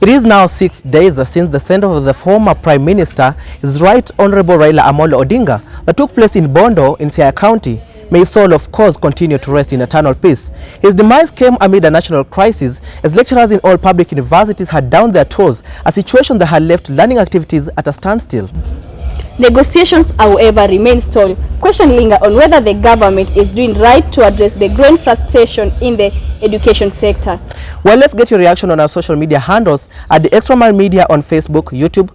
It is now 6 days since the send-off of the former Prime Minister, His Right Honorable Raila Amolo Odinga, that took place in Bondo in Siaya County. May his soul, of course, continue to rest in eternal peace. His demise came amid a national crisis as lecturers in all public universities had down their toes, a situation that had left learning activities at a standstill. Negotiations, however, remain stalled. Questions linger on whether the government is doing right to address the growing frustration in the education sector. Well, let's get your reaction on our social media handles at the Extra Mile Media on Facebook, YouTube,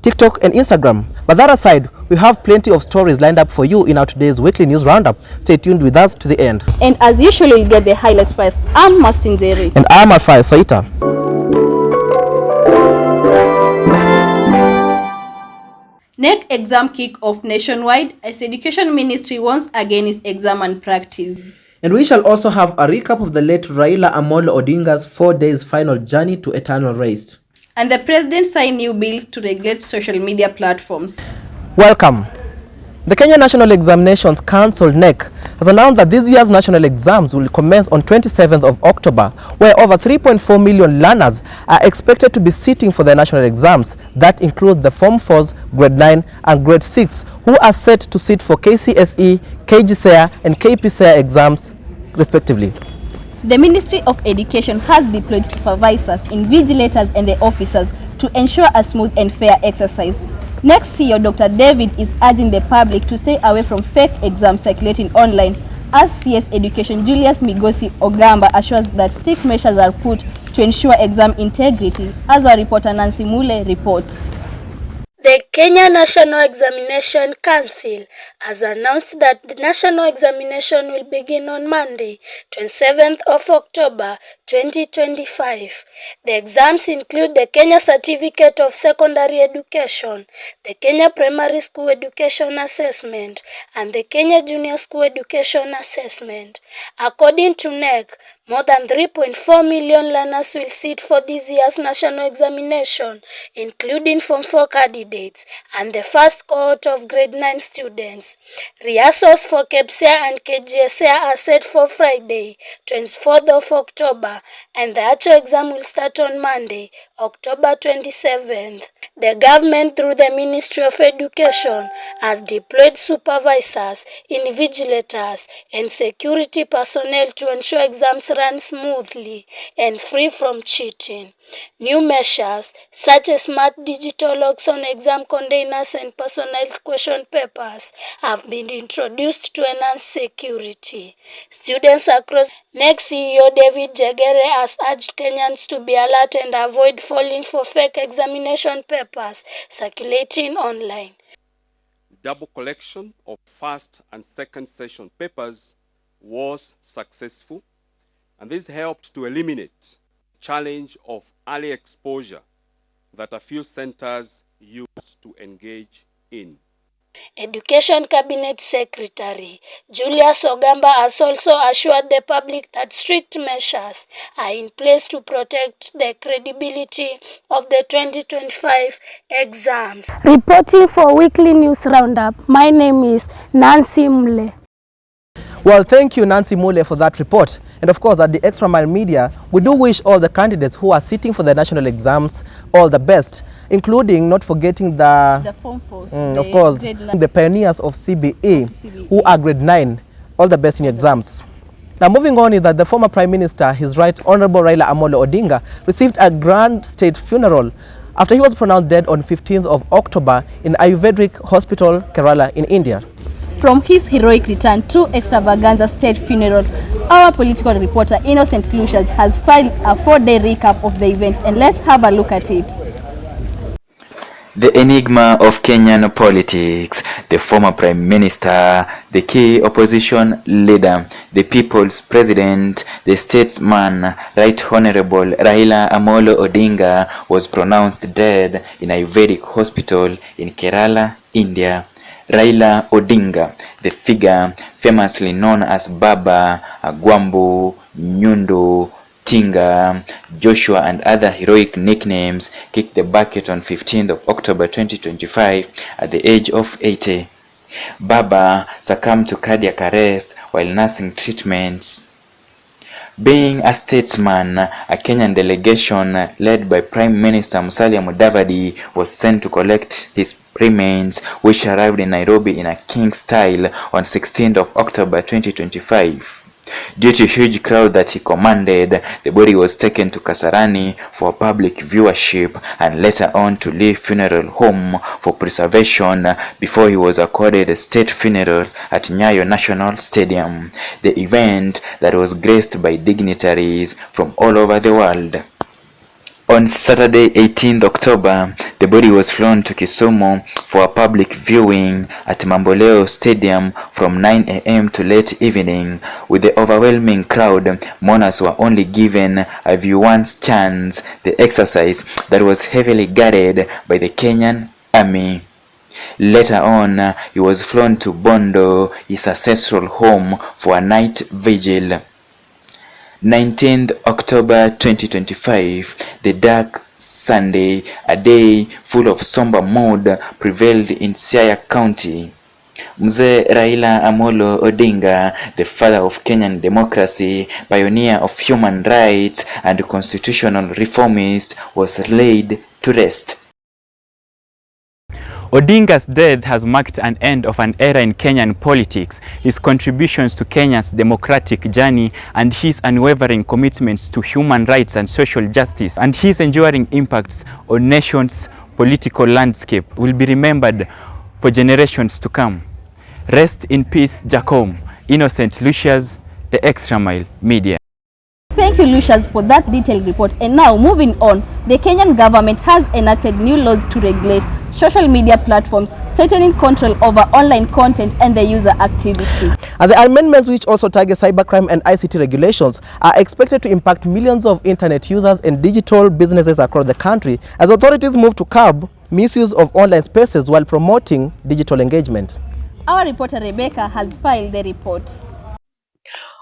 TikTok and Instagram. But that aside, we have plenty of stories lined up for you in our today's weekly news roundup. Stay tuned with us to the end. And as usual, you'll get the highlights first. I'm Martin Zeri. And I'm Alfai Soita. NEC exam kick-off nationwide as Education Ministry once again is exam and practice. And we shall also have a recap of the late Raila Amolo Odinga's 4 days final journey to eternal rest. And the president signed new bills to regulate social media platforms. Welcome. The Kenya National Examinations Council (NEC) has announced that this year's national exams will commence on 27th of October, where over 3.4 million learners are expected to be sitting for their national exams. That includes the Form 4s, Grade 9 and Grade 6, who are set to sit for KCSE, KGCSE and KPCSE exams, respectively. The Ministry of Education has deployed supervisors, invigilators and the officers to ensure a smooth and fair exercise. Next CEO Dr. David is urging the public to stay away from fake exams circulating online, as CS Education Julius Migosi Ogamba assures that strict measures are put to ensure exam integrity, as our reporter Nancy Mule reports. The Kenya National Examination Council has announced that the national examination will begin on Monday, 27th of October 2025. The exams include the Kenya Certificate of Secondary Education, the Kenya Primary School Education Assessment, and the Kenya Junior School Education Assessment. According to NEC, more than 3.4 million learners will sit for this year's national examination, including Form 4 candidates and the first cohort of Grade 9 students. Rehearsals for KPCSE and KGCSE are set for Friday, 24th of October, and the actual exam will start on Monday, October 27th. The government, through the Ministry of Education, has deployed supervisors, invigilators, and security personnel to ensure exams run smoothly and free from cheating. New measures, such as smart digital locks on exam containers and personalized question papers, have been introduced to enhance security. Students across NEC CEO David Jegere has urged Kenyans to be alert and avoid falling for fake examination papers circulating online. Double collection of first and second session papers was successful, and this helped to eliminate the challenge of early exposure that a few centers used to engage in. Education Cabinet Secretary Julius Ogamba has also assured the public that strict measures are in place to protect the credibility of the 2025 exams. Reporting for Weekly News Roundup, my name is Nancy Mule. Well, thank you, Nancy Mule, for that report. And of course, at the Extra Mile Media, we do wish all the candidates who are sitting for the national exams all the best, including not forgetting the Form 4s, of course, the pioneers of CBE, who are Grade 9. All the best in your exams. Now, moving on is that the former Prime Minister, His Right Honorable Raila Amolo Odinga, received a grand state funeral after he was pronounced dead on 15th of October in Ayurvedic Hospital, Kerala in India. From his heroic return to extravaganza state funeral, our political reporter Innocent Lucius has filed a 4-day recap of the event, and let's have a look at it. The enigma of Kenyan politics, the former Prime Minister, the key opposition leader, the people's president, the statesman, Right Honorable Raila Amolo Odinga was pronounced dead in Ayurvedic Hospital in Kerala, India. Raila Odinga, the figure famously known as Baba, Gwambu, Nyundo, Tinga, Joshua and other heroic nicknames, kicked the bucket on 15th of October 2025 at the age of 80. Baba succumbed to cardiac arrest while nursing treatments. Being a statesman, a Kenyan delegation led by Prime Minister Musalia Mudavadi was sent to collect his remains, which arrived in Nairobi in a king style on 16th of October 2025. Due to huge crowd that he commanded, the body was taken to Kasarani for public viewership and later on to Lee Funeral Home for preservation before he was accorded a state funeral at Nyayo National Stadium, the event that was graced by dignitaries from all over the world. On Saturday, 18th October, the body was flown to Kisumu for a public viewing at Mamboleo Stadium from 9 a.m. to late evening. With the overwhelming crowd, mourners were only given a view once chance, the exercise that was heavily guarded by the Kenyan Army. Later on, he was flown to Bondo, his ancestral home, for a night vigil. 19th October 2025, the dark Sunday, a day full of somber mood prevailed in Siaya County. Mzee Raila Amolo Odinga, the father of Kenyan democracy, pioneer of human rights and constitutional reformist, was laid to rest. Odinga's death has marked an end of an era in Kenyan politics. His contributions to Kenya's democratic journey and his unwavering commitments to human rights and social justice and his enduring impacts on nation's political landscape will be remembered for generations to come. Rest in peace, Jacome. Innocent Lucius, The Extra Mile Media. Thank you, Lucius, for that detailed report. And now, moving on, the Kenyan government has enacted new laws to regulate social media platforms, tightening control over online content and the user activity. And the amendments, which also target cybercrime and ICT regulations, are expected to impact millions of internet users and digital businesses across the country as authorities move to curb misuse of online spaces while promoting digital engagement. Our reporter Rebecca has filed the reports.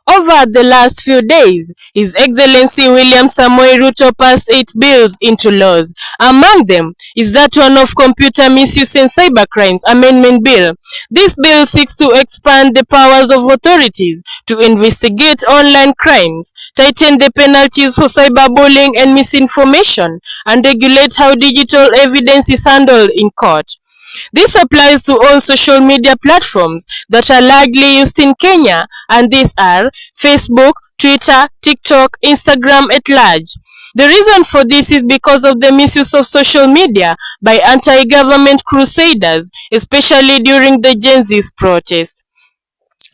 Over the last few days, His Excellency William Samoei Ruto passed 8 bills into laws. Among them is that one of Computer Misuse and Cybercrimes Amendment Bill. This bill seeks to expand the powers of authorities to investigate online crimes, tighten the penalties for cyberbullying and misinformation, and regulate how digital evidence is handled in court. This applies to all social media platforms that are largely used in Kenya, and these are Facebook, Twitter, TikTok, Instagram at large. The reason for this is because of the misuse of social media by anti-government crusaders, especially during the Gen Z's protest.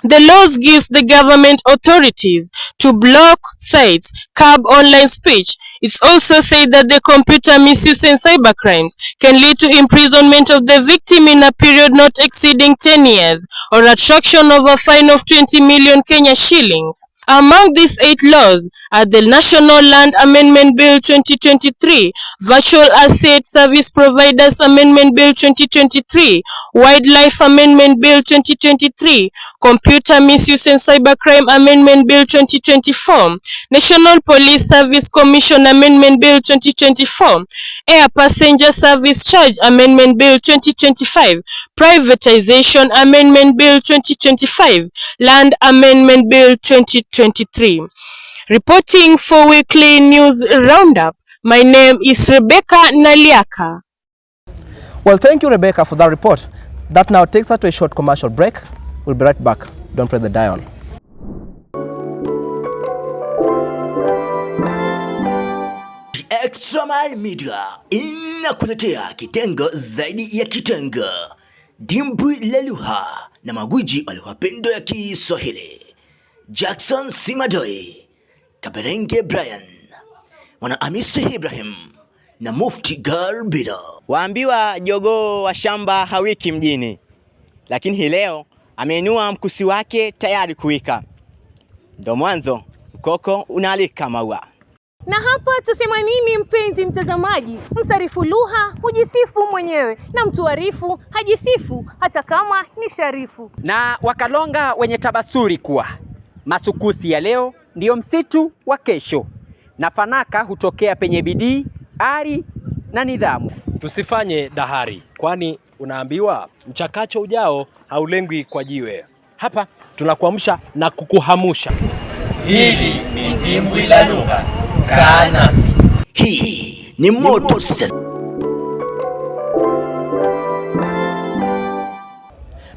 The laws gives the government authorities to block sites, curb online speech. It's also said that the computer misuse and cybercrimes can lead to imprisonment of the victim in a period not exceeding 10 years or attraction of a fine of 20 million Kenya shillings. Among these 8 laws are the National Land Amendment Bill 2023, Virtual Asset Service Providers Amendment Bill 2023, Wildlife Amendment Bill 2023, Computer Misuse and Cybercrime Amendment Bill 2024, National Police Service Commission Amendment Bill 2024, Air Passenger Service Charge Amendment Bill 2025, Privatization Amendment Bill 2025, Land Amendment Bill 2023. Reporting for Weekly News Roundup, my name is Rebecca Naliaka. Well, thank you, Rebecca, for that report. That now takes us to a short commercial break. We'll be right back. Don't press the dial. Extra Mile Media inakuletea kitengo zaidi ya kitengo, dimbwi la lugha na magwiji walipendo ya Kiswahili. Jackson Simadoi, Kaberenge Brian, Mwana Hamisi Ibrahim na Mufti Garbido. Waambiwa jogoo wa shamba hawiki mjini, lakini hii leo ameinua mkusi wake tayari kuwika. Ndo mwanzo mkoko unaalika maua. Na hapa tusema nini, mpenzi mtazamaji? Msarifu lugha hujisifu mwenyewe na mtuarifu hajisifu hata kama ni sharifu. Na wakalonga wenye tabasuri kuwa masukusi ya leo ndiyo msitu wa kesho, na fanaka hutokea penye bidii, ari na nidhamu. Tusifanye dahari, kwani unaambiwa mchakacho ujao haulengwi kwa jiwe. Hapa tunakuamsha na kukuhamusha. Hili ni Dimbwi la Lugha. Kaa nasi. Hii ni moto sana.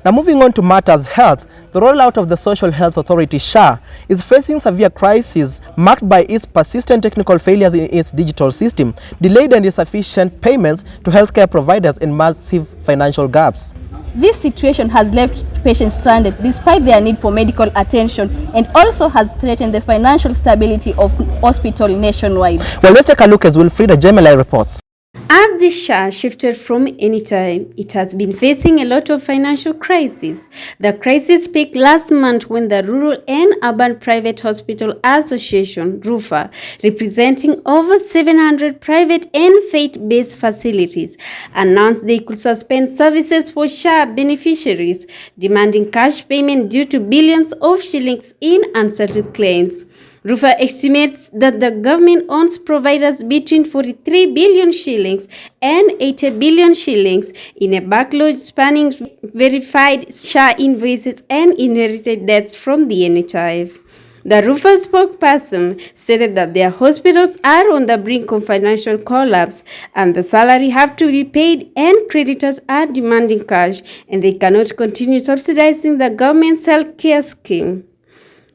Now moving on to matters health, the rollout of the Social Health Authority SHA is facing severe crisis marked by its persistent technical failures in its digital system, delayed and insufficient payments to healthcare providers and massive financial gaps. This situation has left patients stranded despite their need for medical attention and also has threatened the financial stability of hospitals nationwide. Well, let's take a look as Wilfrida Gemelai reports. As the SHA shifted from anytime, it has been facing a lot of financial crisis. The crisis peaked last month when the Rural and Urban Private Hospital Association, RUFA, representing over 700 private and faith-based facilities, announced they could suspend services for SHA beneficiaries, demanding cash payment due to billions of shillings in unsettled claims. RUFA estimates that the government owns providers between 43 billion shillings and 80 billion shillings in a backlog spanning verified SHA invoices and inherited debts from the NHIF. The RUFA spokesperson stated that their hospitals are on the brink of financial collapse and the salary have to be paid and creditors are demanding cash and they cannot continue subsidizing the government's healthcare scheme.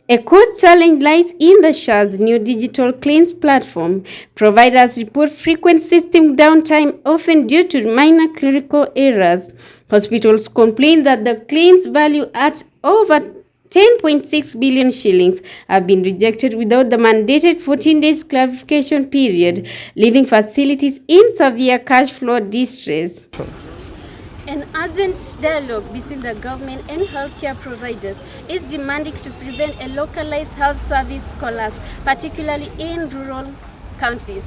A cost challenge lies in the SHA's new digital claims platform. Providers report frequent system downtime, often due to minor clerical errors. Hospitals complain that the claims value at over 10.6 billion shillings have been rejected without the mandated 14 days clarification period, leaving facilities in severe cash flow distress. An urgent dialogue between the government and healthcare providers is demanding to prevent a localized health service collapse, particularly in rural counties.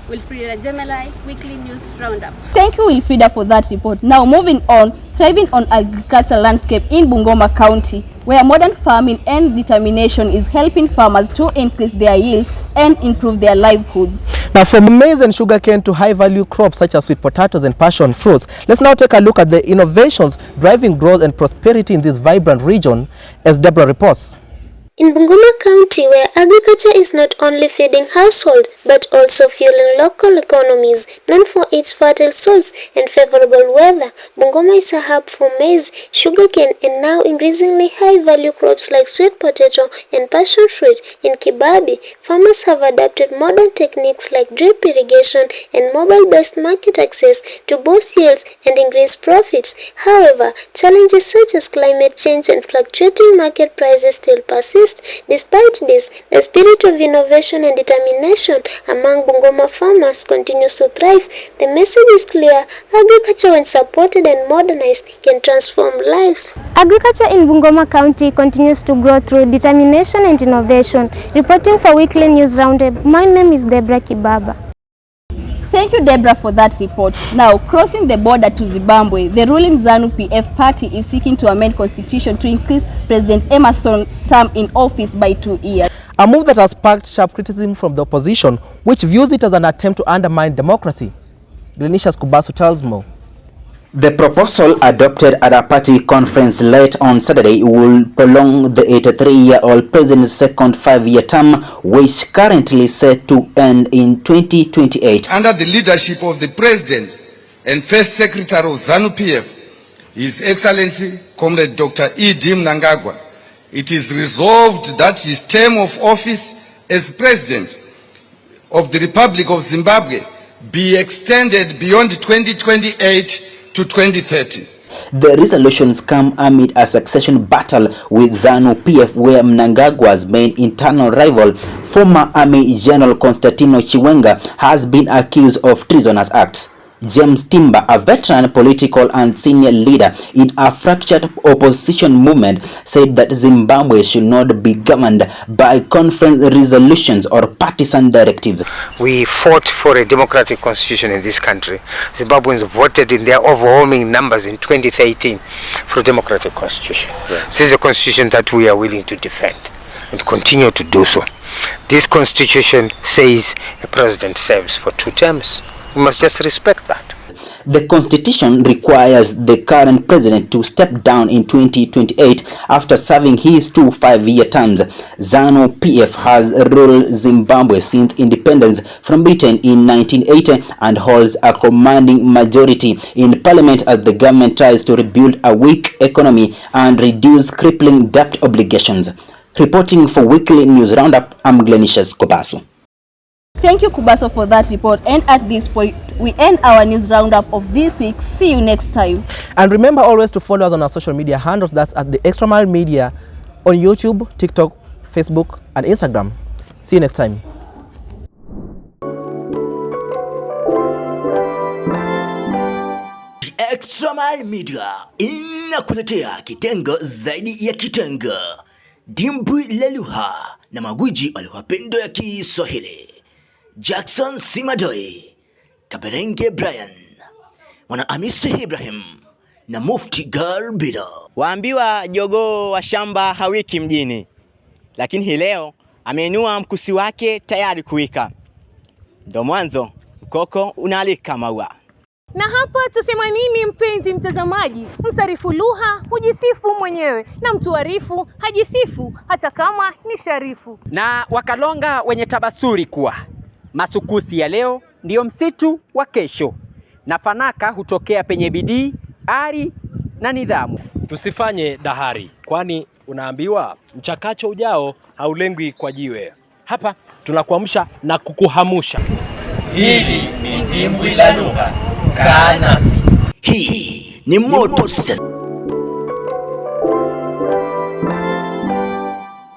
Wilfrida Gemelai, Weekly News Roundup. Thank you, Wilfrida, for that report. Now moving on, thriving on agricultural landscape in Bungoma County, where modern farming and determination is helping farmers to increase their yields and improve their livelihoods. Now from maize and sugarcane to high-value crops such as sweet potatoes and passion fruits, let's now take a look at the innovations driving growth and prosperity in this vibrant region, as Deborah reports. In Bungoma County, where agriculture is not only feeding households but also fueling local economies, known for its fertile soils and favorable weather, Bungoma is a hub for maize, sugarcane, and now increasingly high-value crops like sweet potato and passion fruit. In Kibabi, farmers have adapted modern techniques like drip irrigation and mobile-based market access to boost yields and increase profits. However, challenges such as climate change and fluctuating market prices still persist. Despite this, the spirit of innovation and determination among Bungoma farmers continues to thrive. The message is clear: agriculture, when supported and modernized, can transform lives. Agriculture in Bungoma County continues to grow through determination and innovation. Reporting for Weekly News Roundup, my name is Deborah Kibaba. Thank you, Deborah, for that report. Now, crossing the border to Zimbabwe, the ruling ZANU-PF party is seeking to amend constitution to increase President Emerson's term in office by 2 years. A move that has sparked sharp criticism from the opposition, which views it as an attempt to undermine democracy. Glenisha Skubasu tells more. The proposal adopted at a party conference late on Saturday will prolong the 83-year-old president's second 5-year term, which currently set to end in 2028. Under the leadership of the President and First Secretary of ZANU-PF, His Excellency Comrade Dr. E.D. Mnangagwa, it is resolved that his term of office as President of the Republic of Zimbabwe be extended beyond 2028 to 2030. The resolutions come amid a succession battle with ZANU-PF, where Mnangagwa's main internal rival, former Army General Constantino Chiwenga, has been accused of treasonous acts. James Timber, a veteran political and senior leader in a fractured opposition movement, said that Zimbabwe should not be governed by conference resolutions or partisan directives. We fought for a democratic constitution in this country. Zimbabweans voted in their overwhelming numbers in 2013 for a democratic constitution. Right. This is a constitution that we are willing to defend and continue to do so. This constitution says a president serves for 2 terms. We must just respect that. The constitution requires the current president to step down in 2028 after serving his 2 5-year terms. ZANU-PF has ruled Zimbabwe since independence from Britain in 1980 and holds a commanding majority in parliament as the government tries to rebuild a weak economy and reduce crippling debt obligations. Reporting for Weekly News Roundup, I'm Glenishas Kobaso. Thank you, Kubaso, for that report. And at this point, we end our news roundup of this week. See you next time. And remember always to follow us on our social media handles. That's at the Extra Mile Media on YouTube, TikTok, Facebook, and Instagram. See you next time. Extra Mile Media inakuletea kitengo zaidi ya kitengo, dimbwi la lugha na magwiji walioapendo ya Kiswahili. Jackson Simadoi, Kaberenge Brian, Mwana Hamisi Ibrahim na Mufti Garbido. Waambiwa jogoo wa shamba hawiki mjini, lakini hii leo ameinua mkusi wake tayari kuwika. Ndo mwanzo mkoko unaalika maua. Na hapa tusema nini, mpenzi mtazamaji? Msarifu lugha hujisifu mwenyewe na mtuarifu hajisifu hata kama ni sharifu. Na wakalonga wenye tabasuri kuwa masukusi ya leo ndiyo msitu wa kesho, na fanaka hutokea penye bidii, ari na nidhamu. Tusifanye dahari, kwani unaambiwa mchakacho ujao haulengwi kwa jiwe. Hapa tunakuamsha na kukuhamusha. Hili ni dimbwi la lugha. Kaa nasi. Hii ni moto sana.